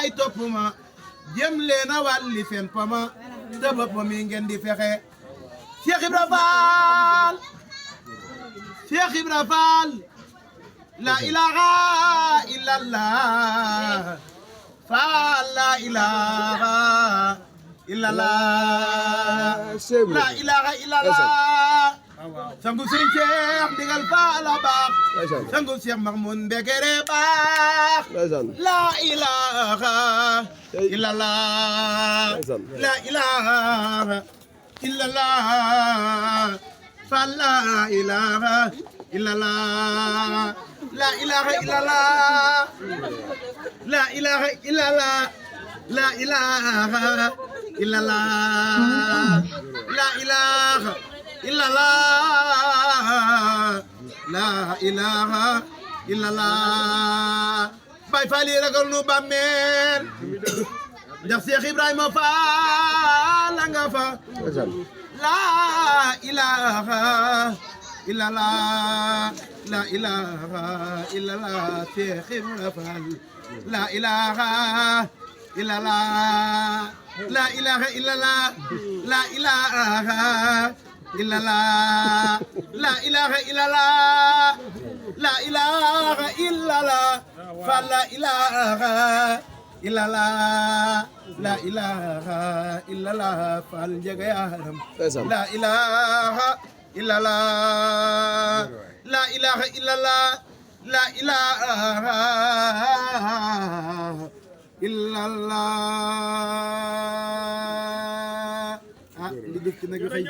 gaay topp ma jëm leen a wàlli fen pama te bopp mi ngeen di fexe Cheikh Ibra Fall Cheikh Ibra Fall la ilaha illallah Fall la ilaha illallah la ilaha illallah sangu Serigne Cheikh ndigal Fall la baax sangu Cheikh Mahmoud Mbekere baax la ilaha illallah la ilaha illallah Fall la ilaha illallah la ilaha illallah la ilaha illallah la ilaha illallah la ilaha illallah la ilaha illallah Baay Faal yi ragal nu bàmmeel ndax Cheikh Ibrahima Fall nga fa la ilaha illallah la ilaha illallah Cheikh Ibrahima Fall la ilaha illallah la ilaha illallah la ilaha illallah la ilaha illallah la ilaha illallah Fall la ilaha illallah la ilaha illallah Fall njëga yaram la ilaha illallah la ilaha illallah la ilaha illallah li def ci nag xëy